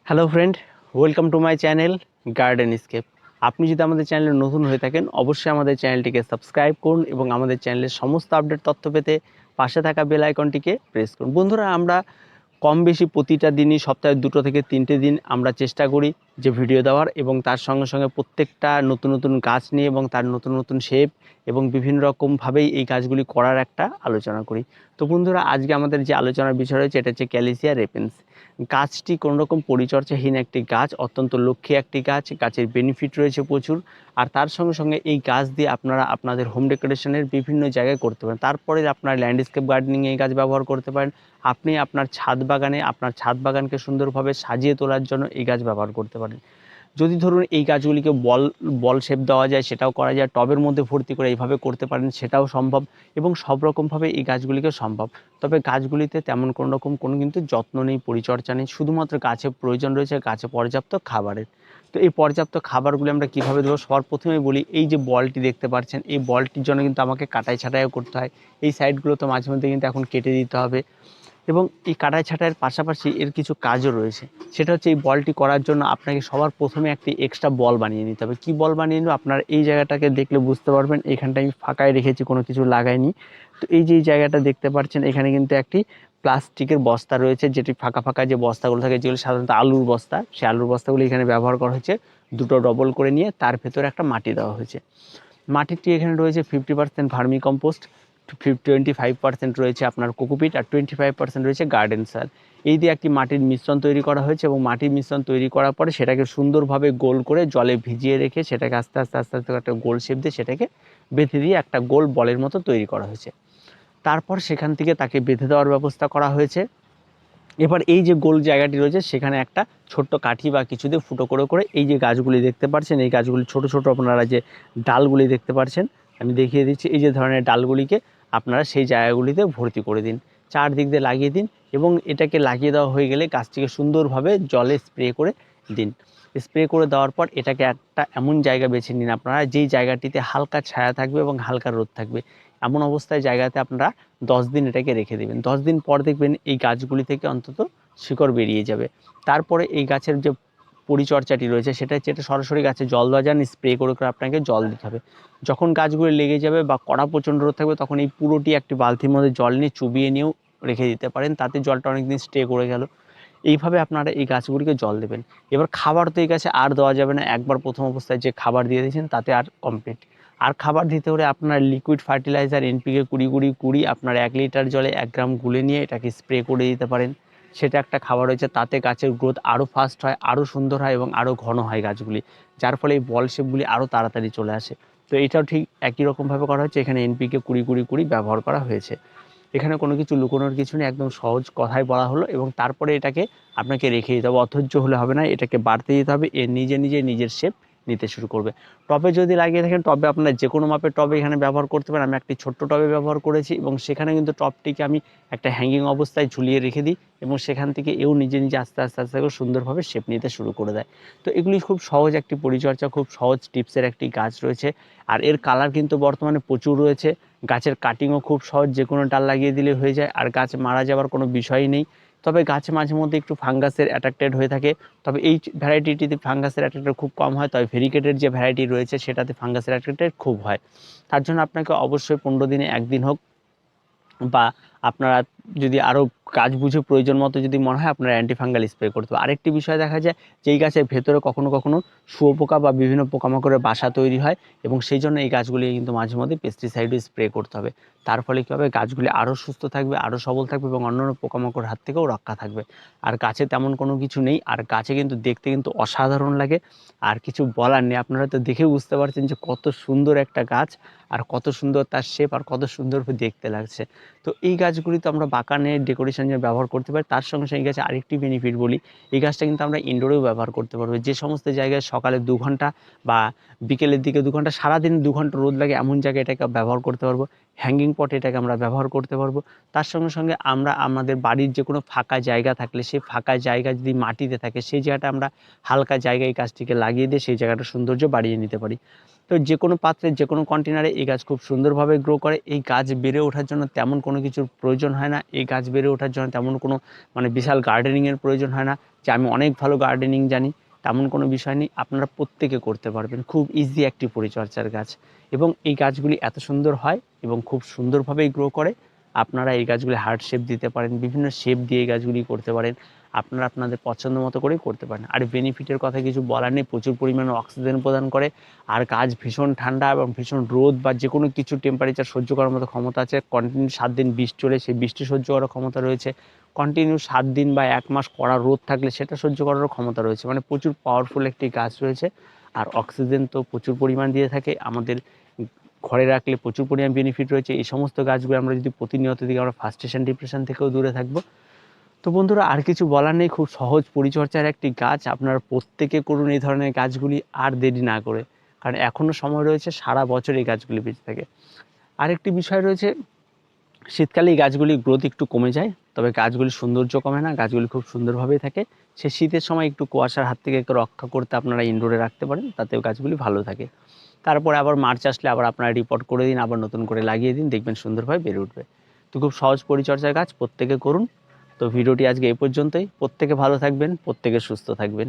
Hello friend, welcome to my channel garden scape. আপনি যদি আমাদের চ্যানেলে নতুন হয়ে থাকেন অবশ্যই আমাদের চ্যানেলটিকে সাবস্ক্রাইব করুন এবং আমাদের চ্যানেলের সমস্ত আপডেট তথ্য পেতে পাশে থাকা বেল আইকনটিকে প্রেস করুন। বন্ধুরা, আমরা কম বেশি প্রতিটা দিনই সপ্তাহে 2 থেকে 3টে দিন আমরা চেষ্টা করি যে ভিডিও দেওয়ার, এবং তার সঙ্গে সঙ্গে প্রত্যেকটা নতুন নতুন গাছ নিয়ে এবং তার নতুন নতুন শেপ এবং বিভিন্ন রকমভাবেই এই গাছগুলি করার একটা আলোচনা করি। তো বন্ধুরা, আজকে আমাদের যে আলোচনার বিষয় রয়েছে এটা হচ্ছে ক্যালিসিয়া রেপেন্স। গাছটি কোনো রকম পরিচর্যাহীন একটি গাছ, অত্যন্ত লক্ষ্মী একটি গাছ। গাছের বেনিফিট রয়েছে প্রচুর, আর তার সঙ্গে সঙ্গে এই গাছ দিয়ে আপনারা আপনাদের হোম ডেকোরেশনের বিভিন্ন জায়গায় করতে পারেন। তারপরে আপনার ল্যান্ডস্কেপ গার্ডেনিংয়ে এই গাছ ব্যবহার করতে পারেন। আপনি আপনার ছাদ বাগানকে সুন্দরভাবে সাজিয়ে তোলার জন্য এই গাছ ব্যবহার করতে পারেন। যদি ধরুন এই গাছগুলিকে বল শেপ দেওয়া যায় সেটাও করা যায়, টবের মধ্যে ভর্তি করে এইভাবে করতে পারেন সেটাও সম্ভব, এবং সব রকমভাবে এই গাছগুলিকে সম্ভব। তবে গাছগুলিতে তেমন কোনো কিন্তু যত্ন নেই, পরিচর্যা নেই, শুধুমাত্র গাছে প্রয়োজন রয়েছে গাছে পর্যাপ্ত খাবারের। তো এই পর্যাপ্ত খাবারগুলি আমরা কীভাবে দেবো? সবার প্রথমে বলি, এই যে বলটি দেখতে পাচ্ছেন এই বলটির জন্য কিন্তু আমাকে কাটাই ছাঁটাইও করতে হয়। এই সাইডগুলো তো মাঝে মধ্যে কিন্তু এখন কেটে দিতে হবে, এবং এই কাটাই ছাঁটাইয়ের পাশাপাশি এর কিছু কাজও রয়েছে। সেটা হচ্ছে এই বলটি করার জন্য আপনাকে সবার প্রথমে একটি এক্সট্রা বল বানিয়ে নিতে হবে। কী বল বানিয়ে নেব? আপনারা এই জায়গাটাকে দেখলে বুঝতে পারবেন। এখানটা আমি ফাঁকায় রেখেছি, কোনো কিছু লাগাইনি। তো এই যে এই জায়গাটা দেখতে পাচ্ছেন, এখানে কিন্তু একটি প্লাস্টিকের বস্তা রয়েছে, যেটি ফাঁকা ফাঁকা যে বস্তাগুলো থাকে, যেগুলো সাধারণত আলুর বস্তা, সেই আলুর বস্তাগুলো এখানে ব্যবহার করা হয়েছে। দুটো ডবল করে নিয়ে তার ভেতরে একটা মাটি দেওয়া হয়েছে। মাটিটি এখানে রয়েছে 50% ভার্মি কম্পোস্ট, 25% রয়েছে আপনার কোকোপিট, আর 25% রয়েছে গার্ডেন সয়েল। এই দিয়ে একটি মাটির মিশ্রণ তৈরি করা হয়েছে, এবং মাটির মিশ্রণ তৈরি করার পরে সেটাকে সুন্দরভাবে গোল করে জলে ভিজিয়ে রেখে সেটাকে আস্তে আস্তে আস্তে আস্তে একটা গোল শেপ দিয়ে সেটাকে বেঁধে দিয়ে একটা গোল বলের মতো তৈরি করা হয়েছে। তারপর সেখান থেকে তাকে বেঁধে দেওয়ার ব্যবস্থা করা হয়েছে। এবার এই যে গোল জায়গাটি রয়েছে সেখানে একটা ছোট্ট কাঠি বা কিছু দিয়ে ফুটো করে করে এই যে গাছগুলি দেখতে পাচ্ছেন, এই গাছগুলি ছোট ছোট আপনারা যে ডালগুলি দেখতে পাচ্ছেন আমি দেখিয়ে দিচ্ছি, এই যে ধরনের ডালগুলিকে আপনারা সেই জায়গাগুলিতে ভর্তি করে দিন, চারদিক দিয়ে লাগিয়ে দিন, এবং এটাকে লাগিয়ে দেওয়া হয়ে গেলে গাছটিকে সুন্দরভাবে জলে স্প্রে করে দিন। স্প্রে করে দেওয়ার পর এটাকে একটা এমন জায়গা বেছে নিন আপনারা, যেই জায়গাটিতে হালকা ছায়া থাকবে এবং হালকা রোদ থাকবে। এমন অবস্থায় জায়গাতে আপনারা 10 দিন এটাকে রেখে দেবেন। 10 দিন পর দেখবেন এই গাছগুলি থেকে অন্তত শিকড় বেরিয়ে যাবে। তারপরে এই গাছের যে পরিচর্যাটি রয়েছে সেটা হচ্ছে, এটা সরাসরি গাছে জল দেওয়া যায় না, স্প্রে করে করে আপনাকে জল দিতে হবে। যখন গাছগুলি লেগে যাবে বা কড়া প্রচণ্ড রোদ থাকবে, তখন এই পুরোটি একটি বালতির মধ্যে জল নিয়ে চুবিয়ে নিয়েও রেখে দিতে পারেন, তাতে জলটা অনেকদিন স্টে করে গেল। এইভাবে আপনারা এই গাছগুলিকে জল দেবেন। এবার খাবার তো এই গাছে আর দেওয়া যাবে না, একবার প্রথম অবস্থায় যে খাবার দিয়ে দিয়েছেন তাতে আর কমপ্লিট। আর খাবার দিতে হলে আপনার লিকুইড ফার্টিলাইজার এনপিকে 20-20-20 আপনার 1 লিটার জলে 1 গ্রাম গুলে নিয়ে এটাকে স্প্রে করে দিতে পারেন। সেটা একটা খাবার রয়েছে, তাতে গাছের গ্রোথ আরও ফাস্ট হয়, আরও সুন্দর হয় এবং আরও ঘন হয় গাছগুলি, যার ফলে এই বল শেপগুলি আরও তাড়াতাড়ি চলে আসে। তো এটাও ঠিক একই রকমভাবে করা হচ্ছে, এখানে এনপিকে 20-20-20 ব্যবহার করা হয়েছে। এখানে কোনো কিছু লুকোনোর কিছু নেই, একদম সহজ কথায় বলা হলো, এবং তারপরে এটাকে আপনাকে রেখে দিতে হবে। অধৈর্য হলে হবে না, এটাকে বাড়তে দিতে হবে, এর নিজে নিজে নিজের শেপ নিতে শুরু করবে। টবে যদি লাগিয়ে থাকেন, টবে আপনার যে কোনো মাপের টবে এখানে ব্যবহার করতে পারেন। আমি একটি ছোট্ট টবে ব্যবহার করেছি, এবং সেখানে কিন্তু টবটিকে আমি একটা হ্যাঙ্গিং অবস্থায় ঝুলিয়ে রেখে দিই, এবং সেখান থেকে এও নিজে নিজে আস্তে আস্তে আস্তে করে সুন্দরভাবে শেপ নিতে শুরু করে দেয়। তো এগুলি খুব সহজ একটি পরিচর্যা, খুব সহজ টিপসের একটি গাছ রয়েছে। আর এর কালার কিন্তু বর্তমানে প্রচুর রয়েছে। গাছের কাটিংও খুব সহজ, যে কোনো ডাল লাগিয়ে দিলে হয়ে যায়, আর গাছ মারা যাওয়ার কোনো বিষয়ই নেই। তবে গাছে মাঝে মধ্যে একটু ফাঙ্গাসের অ্যাট্রাক্টেড হয়ে থাকে, তবে এই ভ্যারাইটিটিতে ফাঙ্গাসের অ্যাট্রাক্টেড খুব কম হয়, তবে ভেরিকেটের যে ভ্যারাইটি রয়েছে সেটাতে ফাঙ্গাসের অ্যাট্রাক্টেড খুব হয়। তার জন্য আপনাকে অবশ্যই 15 দিনে 1 দিন হোক, বা আপনারা যদি আরও কাজ বুঝে প্রয়োজন মতো যদি মনে হয়, আপনারা অ্যান্টিফাঙ্গাল স্প্রে করতে হবে। আরেকটি বিষয় দেখা যায় যে এই গাছের ভেতরে কখনো কখনো শুঁয়োপোকা বা বিভিন্ন পোকামাকড়ের বাসা তৈরি হয়, এবং সেই জন্য এই গাছগুলি কিন্তু মাঝে মধ্যে পেস্টিসাইডও স্প্রে করতে হবে। তার ফলে কী হবে, গাছগুলি আরও সুস্থ থাকবে, আরও সবল থাকবে, এবং অন্যান্য পোকামাকড়ের হাত থেকেও রক্ষা থাকবে। আর গাছে তেমন কোনো কিছু নেই, আর গাছে কিন্তু দেখতে কিন্তু অসাধারণ লাগে, আর কিছু বলার নেই। আপনারা তো দেখে বুঝতে পারছেন যে কত সুন্দর একটা গাছ, আর কত সুন্দর তার শেপ, আর কত সুন্দর দেখতে লাগছে। তো এই গাছগুলি তো আমরা বাগানে ডেকোরেশন যে ব্যবহার করতে পারি, তার সঙ্গে সঙ্গে এই গাছে আরেকটি বেনিফিট বলি, এই গাছটা কিন্তু আমরা ইনডোরেও ব্যবহার করতে পারবো। যে সমস্ত জায়গায় সকালে 2 ঘন্টা বা বিকেলের দিকে 2 ঘন্টা, সারাদিন 2 ঘন্টা রোদ লাগে এমন জায়গায় এটাকে ব্যবহার করতে পারবো। হ্যাঙ্গিং পটে এটাকে আমরা ব্যবহার করতে পারবো। তার সঙ্গে সঙ্গে আমরা আমাদের বাড়ির যে কোনো ফাঁকা জায়গা থাকলে, সেই ফাঁকা জায়গা যদি মাটিতে থাকে, সেই জায়গাটা আমরা হালকা জায়গায় এই গাছটিকে লাগিয়ে দিয়ে সেই জায়গাটার সৌন্দর্য বাড়িয়ে নিতে পারি। তো যে কোনো পাত্রে, যে কোনো কন্টেনারে এই গাছ খুব সুন্দরভাবে গ্রো করে। এই গাছ বেড়ে ওঠার জন্য তেমন কোনো কিছুর প্রয়োজন হয় না, এই গাছ বেড়ে ওঠার জন্য তেমন কোনো বিশাল গার্ডেনিংয়ের প্রয়োজন হয় না। যে আমি অনেক ভালো গার্ডেনিং জানি, তেমন কোনো বিষয় নেই। আপনারা প্রত্যেকে করতে পারবেন, খুব ইজি একটি পরিচর্যার গাছ এবং এই গাছগুলি এত সুন্দর হয় এবং খুব সুন্দরভাবেই গ্রো করে। আপনারা এই গাছগুলি হার্ট শেপ দিতে পারেন, বিভিন্ন শেপ দিয়ে এই গাছগুলি করতে পারেন, আপনারা আপনাদের পছন্দ মতো করেই করতে পারেন। আর বেনিফিটের কথা কিছু বলার নেই, প্রচুর পরিমাণে অক্সিজেন প্রদান করে। আর গাছ ভীষণ ঠান্ডা এবং ভীষণ রোদ বা যে কোনো কিছু টেম্পারেচার সহ্য করার মতো ক্ষমতা আছে। কন্টিনিউ 7 দিন বৃষ্টি হলে সেই বৃষ্টি সহ্য করার ক্ষমতা রয়েছে। কন্টিনিউ 7 দিন বা 1 মাস কড়া রোদ থাকলে সেটা সহ্য করারও ক্ষমতা রয়েছে। মানে প্রচুর পাওয়ারফুল একটি গাছ রয়েছে। আর অক্সিজেন তো প্রচুর পরিমাণ দিয়ে থাকে, আমাদের ঘরে রাখলে প্রচুর পরিমাণ বেনিফিট রয়েছে। এই সমস্ত গাছগুলো আমরা যদি প্রতিনিয়ত দিকে আমরা ফার্স্টেশন ডিপ্রেশন থেকেও দূরে থাকবো। তো বন্ধুরা আর কিছু বলার নেই, খুব সহজ পরিচর্যার একটি গাছ, আপনারা প্রত্যেকে করুন এই ধরনের গাছগুলি আর দেরি না করে, কারণ এখনও সময় রয়েছে, সারা বছর এই গাছগুলি বেঁচে থাকে। আরেকটি বিষয় রয়েছে, শীতকালে এই গাছগুলি গ্রোথ একটু কমে যায়, তবে গাছগুলির সৌন্দর্য কমে না, গাছগুলি খুব সুন্দরভাবেই থাকে। সে শীতের সময় একটু কুয়াশার হাত থেকে একটু রক্ষা করতে আপনারা ইনডোরে রাখতে পারেন, তাতেও গাছগুলি ভালো থাকে। তারপরে আবার মার্চ আসলে আবার আপনারা রিপোর্ট করে দিন, আবার নতুন করে লাগিয়ে দিন, দেখবেন সুন্দরভাবে বেড়ে উঠবে। তো খুব সহজ পরিচর্যার গাছ, প্রত্যেকে করুন। তো ভিডিওটি আজকে এই পর্যন্তই। প্রত্যেকে ভালো থাকবেন, প্রত্যেকে সুস্থ থাকবেন।